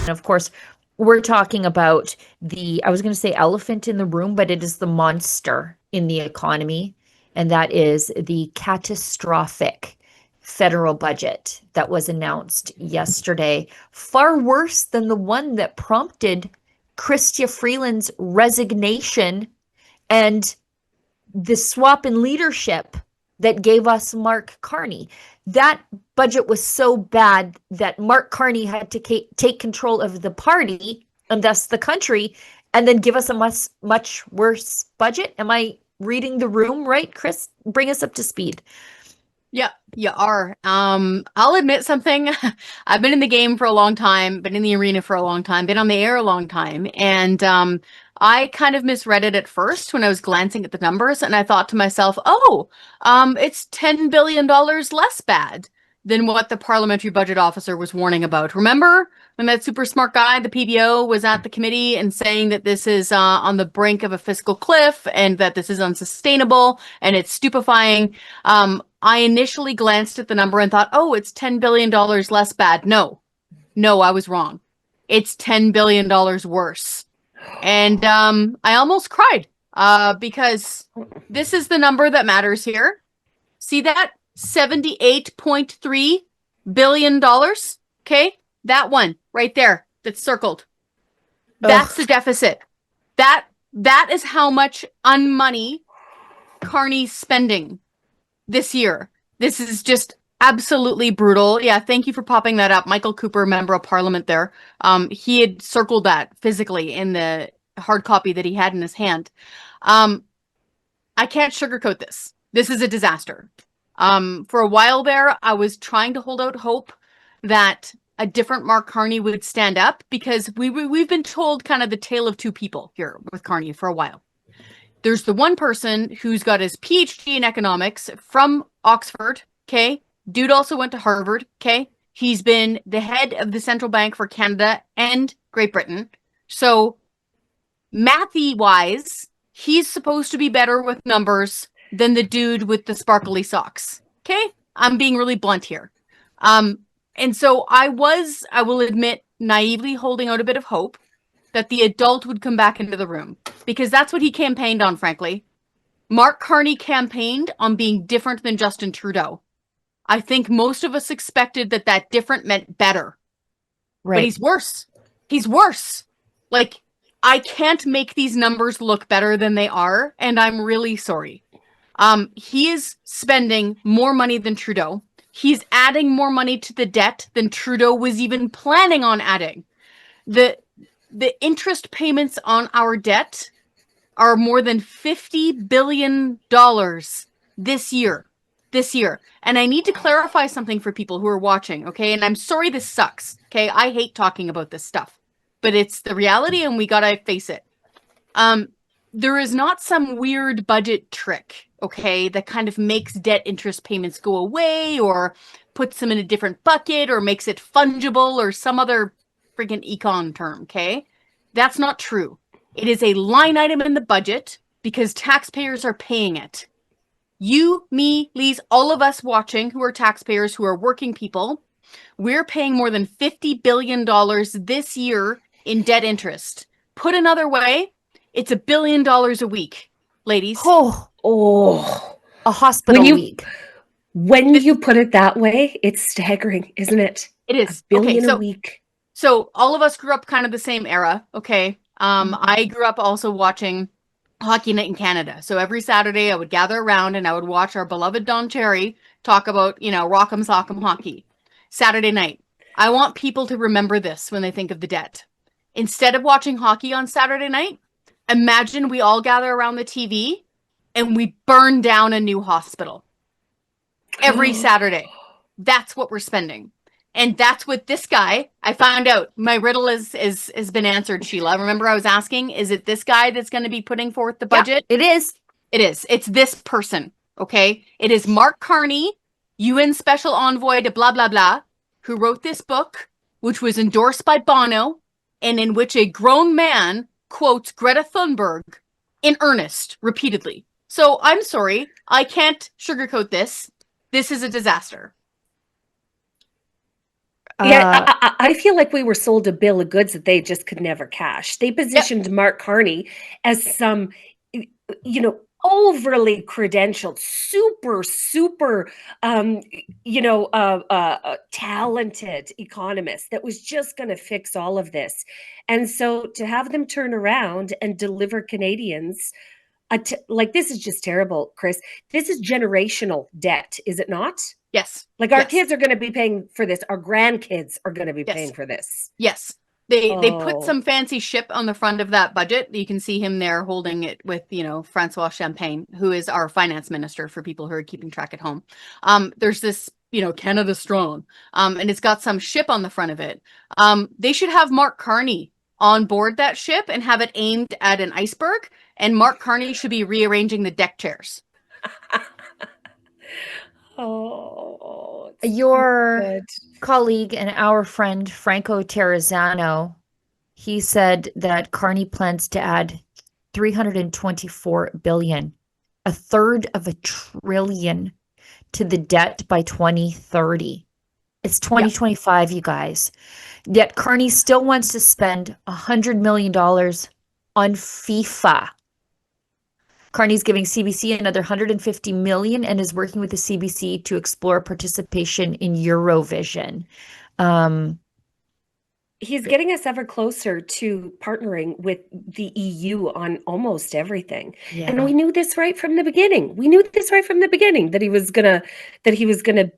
of course, we're talking about I was going to say elephant in the room, but it is the monster in the economy, and that is the catastrophic federal budget that was announced yesterday. Far worse than the one that prompted Chrystia Freeland's resignation and the swap in leadership that gave us Mark Carney. That budget was so bad that Mark Carney had to take control of the party and thus the country, and then give us a much worse budget. Am I reading the room right, Kris? Bring us up to speed. Yeah, you are. I'll admit something. I've been in the game for a long time, been in the arena for a long time, been on the air a long time, and I kind of misread it at first when I was glancing at the numbers, and I thought to myself, oh, it's $10 billion less bad than what the parliamentary budget officer was warning about. Remember when that super smart guy, the PBO, was at the committee and saying that this is on the brink of a fiscal cliff and that this is unsustainable and it's stupefying? I initially glanced at the number and thought, oh, it's $10 billion less bad. No, I was wrong. It's $10 billion worse. And I almost cried because this is the number that matters here. See that? $78.3 billion. Okay? That one right there that's circled. That's the deficit. That is how much unmoney Carney's spending this year. This is just absolutely brutal. Yeah, thank you for popping that up. Michael Cooper, member of parliament there. He had circled that physically in the hard copy that he had in his hand. I can't sugarcoat this. This is a disaster. For a while there, I was trying to hold out hope that a different Mark Carney would stand up, because we've been told kind of the tale of two people here with Carney for a while. There's the one person who's got his PhD in economics from Oxford, okay? Dude also went to Harvard, okay? He's been the head of the central bank for Canada and Great Britain. So, mathy-wise, he's supposed to be better with numbers than the dude with the sparkly socks, okay? I'm being really blunt here. And so I will admit, naively holding out a bit of hope that the adult would come back into the room, because that's what he campaigned on, frankly. Mark Carney campaigned on being different than Justin Trudeau. I think most of us expected that different meant better. Right. But he's worse. He's worse. Like, I can't make these numbers look better than they are, and I'm really sorry. He is spending more money than Trudeau. He's adding more money to the debt than Trudeau was even planning on adding. The interest payments on our debt are more than $50 billion this year. And I need to clarify something for people who are watching, okay? And I'm sorry this sucks, okay? I hate talking about this stuff, but it's the reality and we gotta face it. There is not some weird budget trick, okay, that kind of makes debt interest payments go away or puts them in a different bucket or makes it fungible or some other freaking econ term, okay? That's not true. It is a line item in the budget because taxpayers are paying it. You, me, Lise, all of us watching who are taxpayers, who are working people, we're paying more than $50 billion this year in debt interest. Put another way, it's $1 billion a week, ladies. A hospital week. When you put it that way, it's staggering, isn't it? It is. $1 billion a week. So all of us grew up kind of the same era, okay? I grew up also watching Hockey Night in Canada. So every Saturday I would gather around and I would watch our beloved Don Cherry talk about, rock'em sock'em hockey. Saturday night. I want people to remember this when they think of the debt. Instead of watching hockey on Saturday night, imagine we all gather around the TV and we burn down a new hospital. Every Saturday. That's what we're spending. And that's what this guy, I found out, my riddle has been answered, Sheila. Remember I was asking, is it this guy that's going to be putting forth the budget? Yeah, it is. It is. It's this person, okay? It is Mark Carney, UN Special Envoy to blah, blah, blah, who wrote this book, which was endorsed by Bono, and in which a grown man quotes Greta Thunberg in earnest, repeatedly. So I'm sorry, I can't sugarcoat this. This is a disaster. Yeah, I feel like we were sold a bill of goods that they just could never cash. They positioned Mark Carney as some, overly credentialed, super, talented economist that was just going to fix all of this. And so to have them turn around and deliver Canadians, like, this is just terrible, Kris. This is generational debt, is it not? Yes. Like, our kids are going to be paying for this. Our grandkids are going to be paying for this. Yes. They put some fancy ship on the front of that budget. You can see him there holding it with, Francois Champagne, who is our finance minister for people who are keeping track at home. There's this, Canada Strong, and it's got some ship on the front of it. They should have Mark Carney on board that ship and have it aimed at an iceberg, and Mark Carney should be rearranging the deck chairs. Your colleague and our friend Franco Terrazzano, he said that Carney plans to add 324 billion, a third of $1 trillion, to the debt by 2030. It's 2025, you guys. Yet Carney still wants to spend $100 million on FIFA. Carney's giving CBC another 150 million and is working with the CBC to explore participation in Eurovision. He's getting us ever closer to partnering with the EU on almost everything. Yeah. And we knew this right from the beginning. That he was gonna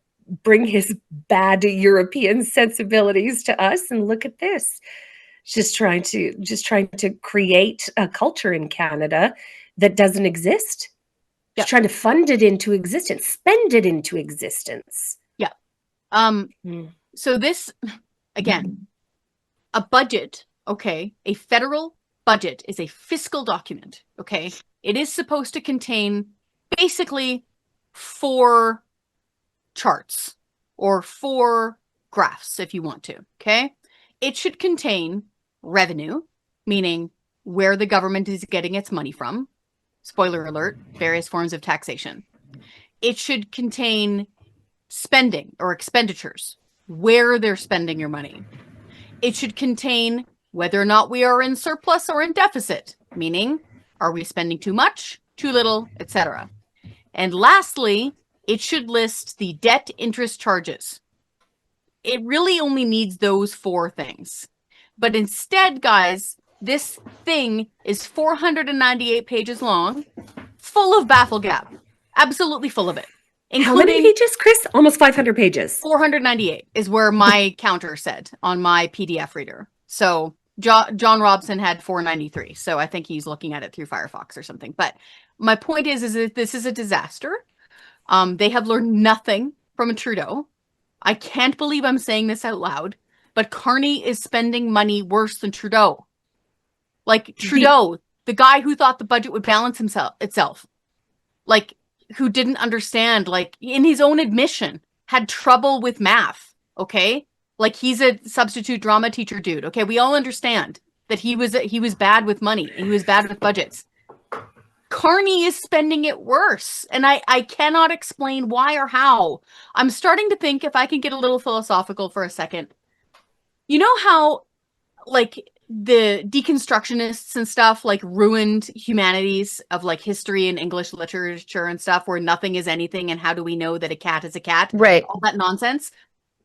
bring his bad European sensibilities to us. And look at this. Just trying to create a culture in Canada that doesn't exist. Just trying to fund it into existence, spend it into existence. Yeah. So this, again, a budget, okay, a federal budget is a fiscal document, okay? It is supposed to contain basically 4 charts or 4 graphs if you want to, okay? It should contain revenue, meaning where the government is getting its money from. Spoiler alert, various forms of taxation. It should contain spending or expenditures, where they're spending your money. It should contain whether or not we are in surplus or in deficit, meaning are we spending too much, too little, etc. And lastly, it should list the debt interest charges. It really only needs those 4 things. But instead, guys, this thing is 498 pages long, full of baffle gap. Absolutely full of it. How many pages, Kris? Almost 500 pages. 498 is where my counter said on my PDF reader. So John Robson had 493. So I think he's looking at it through Firefox or something. But my point is that this is a disaster. They have learned nothing from Trudeau. I can't believe I'm saying this out loud, but Carney is spending money worse than Trudeau. Like Trudeau, the guy who thought the budget would balance itself. Like, who didn't understand, like, in his own admission, had trouble with math, okay? Like, he's a substitute drama teacher dude, okay? We all understand that he was bad with money, and he was bad with budgets. Carney is spending it worse, and I cannot explain why or how. I'm starting to think, if I can get a little philosophical for a second, you know how, like, the deconstructionists and stuff, like, ruined humanities of, like, history and English literature and stuff, where nothing is anything and how do we know that a cat is a cat? Right. All that nonsense.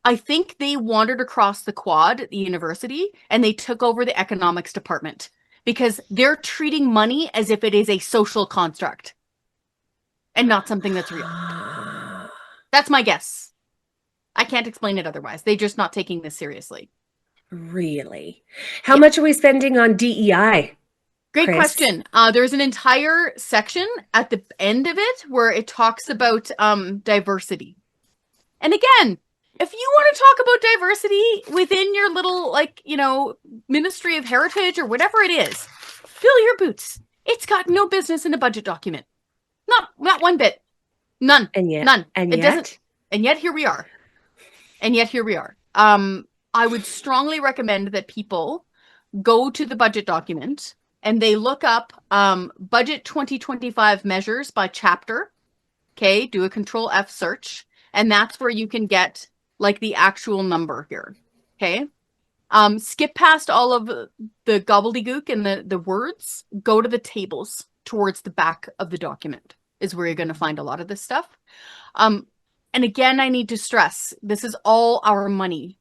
I think they wandered across the quad at the university and they took over the economics department because they're treating money as if it is a social construct and not something that's real. That's my guess. I can't explain it otherwise. They're just not taking this seriously. Really? How much are we spending on DEI? Great Kris? question. There's an entire section at the end of it where it talks about diversity. And again, if you want to talk about diversity within your little, like, Ministry of Heritage or whatever it is, fill your boots. It's got no business in a budget document. Not one bit. None. And yet, none. And it yet? doesn't. And yet here we are. I would strongly recommend that people go to the budget document and they look up budget 2025 measures by chapter. Okay, do a Control F search. And that's where you can get, like, the actual number here. Okay. Skip past all of the gobbledygook and the words. Go to the tables towards the back of the document is where you're going to find a lot of this stuff. And again, I need to stress, this is all our money.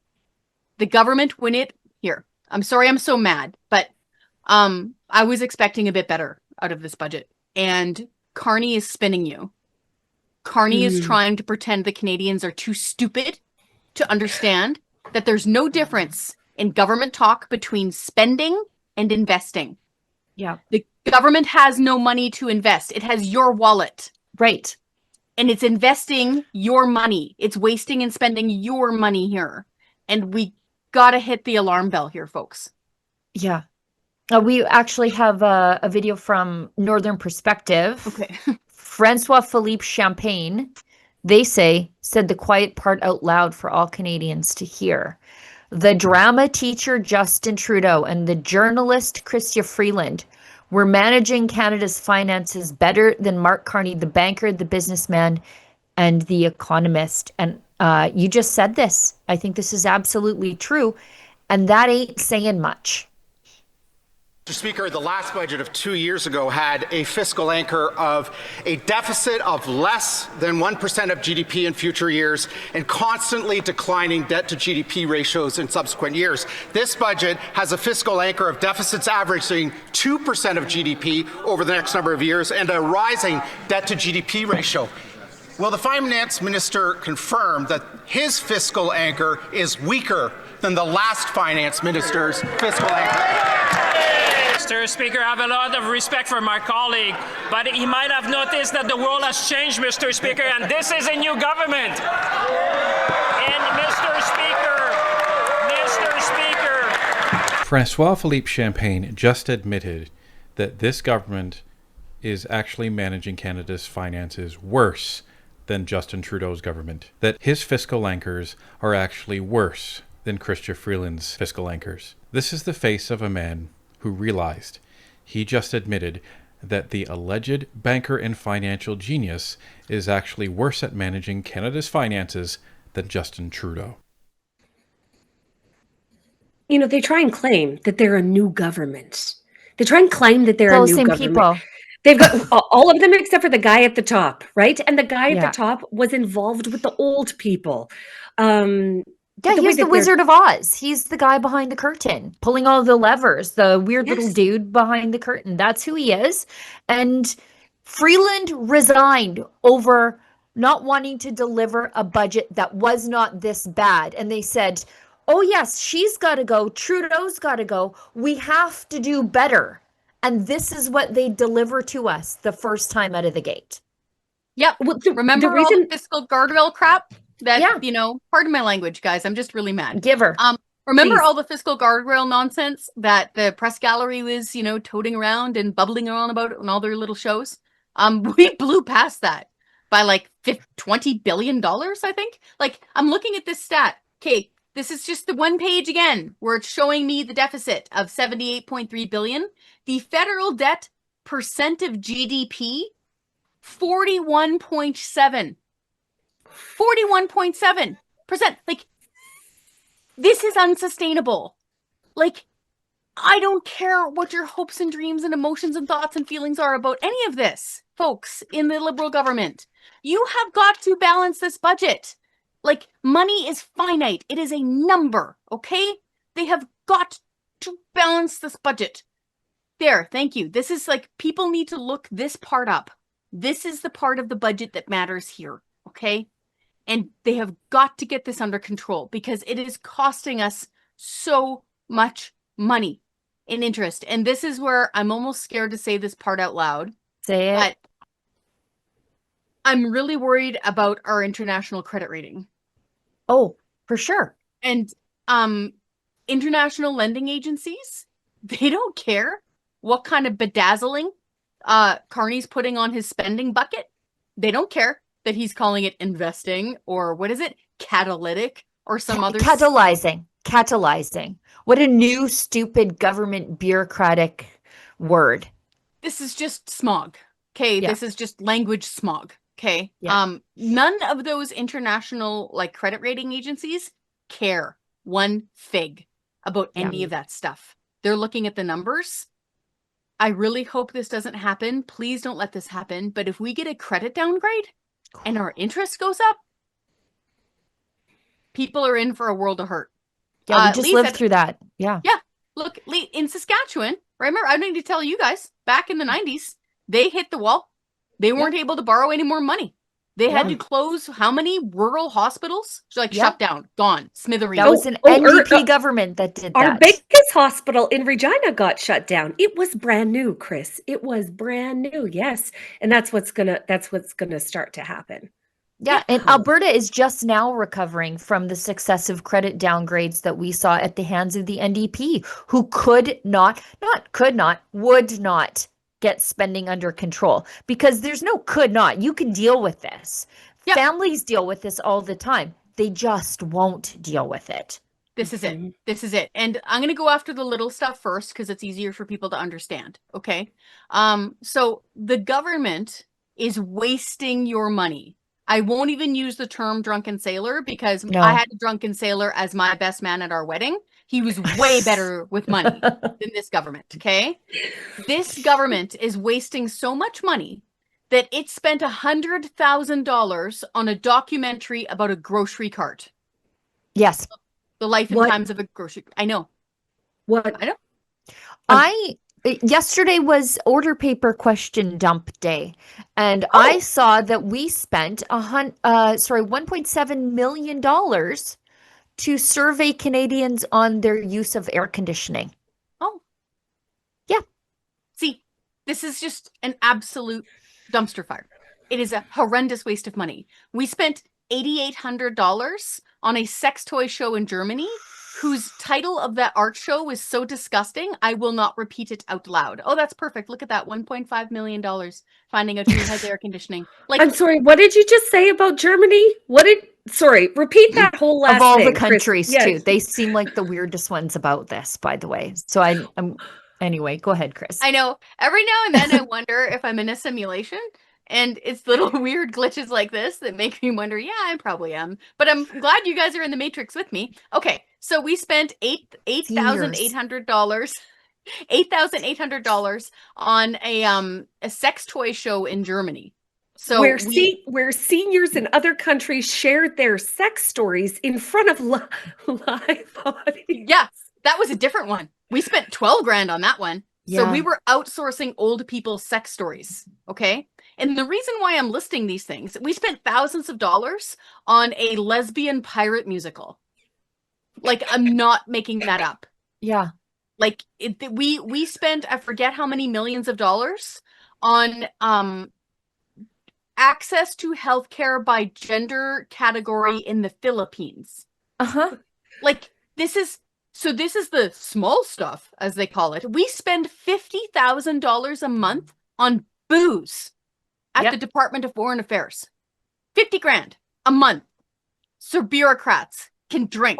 The government, when it... Here, I'm sorry I'm so mad, but I was expecting a bit better out of this budget. And Carney is spinning you. Carney is trying to pretend the Canadians are too stupid to understand that there's no difference in government talk between spending and investing. Yeah. The government has no money to invest. It has your wallet. Right. And it's investing your money. It's wasting and spending your money here. And we got to hit the alarm bell here, folks. Yeah. We actually have a video from Northern Perspective. Okay. Francois Philippe Champagne, they said the quiet part out loud for all Canadians to hear. The drama teacher Justin Trudeau and the journalist Chrystia Freeland were managing Canada's finances better than Mark Carney, the banker, the businessman, and the economist. And you just said this. I think this is absolutely true. And that ain't saying much. Mr. Speaker, the last budget of 2 years ago had a fiscal anchor of a deficit of less than 1% of GDP in future years and constantly declining debt to GDP ratios in subsequent years. This budget has a fiscal anchor of deficits averaging 2% of GDP over the next number of years and a rising debt to GDP ratio. Will the Finance Minister confirm that his fiscal anchor is weaker than the last Finance Minister's fiscal anchor? Mr. Speaker, I have a lot of respect for my colleague, but he might have noticed that the world has changed, Mr. Speaker, and this is a new government. And Mr. Speaker, Francois Philippe Champagne just admitted that this government is actually managing Canada's finances worse than Justin Trudeau's government. That his fiscal anchors are actually worse than Chrystia Freeland's fiscal anchors. This is the face of a man who realized he just admitted that the alleged banker and financial genius is actually worse at managing Canada's finances than Justin Trudeau. You know, they try and claim that they're a new government. They try and claim that they're a new government. People. They've got all of them except for the guy at the top, right? And the guy at the top was involved with the old people. Yeah, he's the Wizard of Oz. He's the guy behind the curtain, pulling all the levers, the weird little dude behind the curtain. That's who he is. And Freeland resigned over not wanting to deliver a budget that was not this bad. And they said, oh, yes, she's got to go. Trudeau's got to go. We have to do better. And this is what they deliver to us the first time out of the gate. Yep. Well, remember all the fiscal guardrail crap? That, you know, pardon my language, guys. I'm just really mad. Give her. Remember all the fiscal guardrail nonsense that the press gallery was, you know, toting around and bubbling around about on all their little shows? We blew past that by like $20 billion, I think. Like, I'm looking at this stat. Okay, this is just the one page again where it's showing me the deficit of $78.3 billion. The federal debt percent of GDP, 41.7%. 41.7%. Like, this is unsustainable. Like, I don't care what your hopes and dreams and emotions and thoughts and feelings are about any of this, folks, in the Liberal government. You have got to balance this budget. Like, money is finite. It is a number, okay? They have got to balance this budget. There, thank you. This is like, people need to look this part up. This is the part of the budget that matters here, okay? And they have got to get this under control because it is costing us so much money in interest. And this is where I'm almost scared to say this part out loud. Say it. But I'm really worried about our international credit rating. Oh, for sure. And international lending agencies, they don't care what kind of bedazzling Carney's putting on his spending bucket. They don't care that he's calling it investing or what is it? Catalytic or some other... Catalyzing. What a new, stupid government bureaucratic word. This is just smog. Okay. Yeah. This is just language smog. Okay. Yeah. None of those international like credit rating agencies care one fig about any of that stuff. They're looking at the numbers. I really hope this doesn't happen. Please don't let this happen. But if we get a credit downgrade and our interest goes up, people are in for a world of hurt. Yeah, we just Lise lived said- through that. Yeah. Yeah. Look, in Saskatchewan, remember, I don't need to tell you guys, back in the 90s, they hit the wall. They weren't able to borrow any more money. They had to close how many rural hospitals? Like shut down, gone, smithereens. That was an NDP government that did that. Our biggest hospital in Regina got shut down. It was brand new, Kris. It was brand new. Yes. And that's what's gonna start to happen. Yeah, and Alberta is just now recovering from the successive credit downgrades that we saw at the hands of the NDP, who would not get spending under control, because there's no could not. You can deal with this. Yep. Families deal with this all the time. They just won't deal with it. This is it. This is it. And I'm going to go after the little stuff first because it's easier for people to understand. Okay. So the government is wasting your money. I won't even use the term drunken sailor because I had a drunken sailor as my best man at our wedding. He was way better with money than this government, okay? This government is wasting so much money that it spent $100,000 on a documentary about a grocery cart. Yes. The life and times of a grocery. I know. What? I know. Yesterday was order paper question dump day, and I saw that we spent $1.7 million to survey Canadians on their use of air conditioning. Oh, yeah. See, this is just an absolute dumpster fire. It is a horrendous waste of money. We spent $8,800 on a sex toy show in Germany, whose title of that art show was so disgusting, I will not repeat it out loud. Oh, that's perfect. Look at that. $1.5 million finding out who has air conditioning. Like, I'm sorry, what did you just say about Germany? Repeat that whole last of all thing, the countries, Kris. too. Yes. They seem like the weirdest ones about this, by the way. So anyway, go ahead, Kris. I know. Every now and then I wonder if I'm in a simulation. And it's little weird glitches like this that make me wonder, yeah, I probably am. But I'm glad you guys are in the Matrix with me. Okay, so we spent $8,800 on a sex toy show in Germany. So where seniors in other countries shared their sex stories in front of live audience. Yeah, that was a different one. We spent $12,000 on that one. Yeah. So we were outsourcing old people's sex stories. Okay. And the reason why I'm listing these things, we spent thousands of dollars on a lesbian pirate musical. Like, I'm not making that up. Yeah. Like, we spent, I forget how many millions of dollars on access to healthcare by gender category in the Philippines. Uh-huh. Like, this is the small stuff, as they call it. We spend $50,000 a month on booze at the Department of Foreign Affairs. $50,000 a month. So bureaucrats can drink.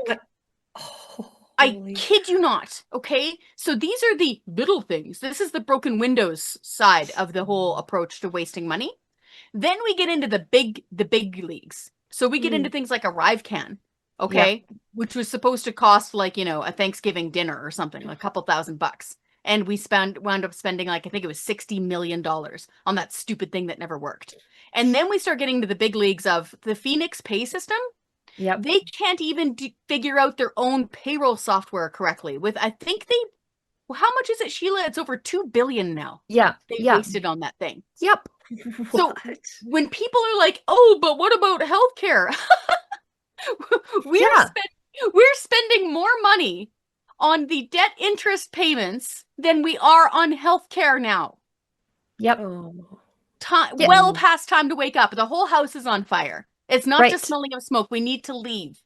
I kid you not. Okay. So these are the little things. This is the broken windows side of the whole approach to wasting money. Then we get into the big leagues. So we get into things like Arrive Can. Okay. Yeah. Which was supposed to cost like, a Thanksgiving dinner or something, like a couple $1,000. And we wound up spending like, I think it was $60 million on that stupid thing that never worked. And then we start getting to the big leagues of the Phoenix pay system. Yep. They can't even figure out their own payroll software correctly. How much is it, Sheila? It's over $2 billion now. Yeah. They wasted on that thing. Yep. So when people are like, oh, but what about healthcare? We're spending more money on the debt interest payments than we are on healthcare now. Yep. Well past time to wake up. The whole house is on fire. It's not just smelling of smoke. We need to leave.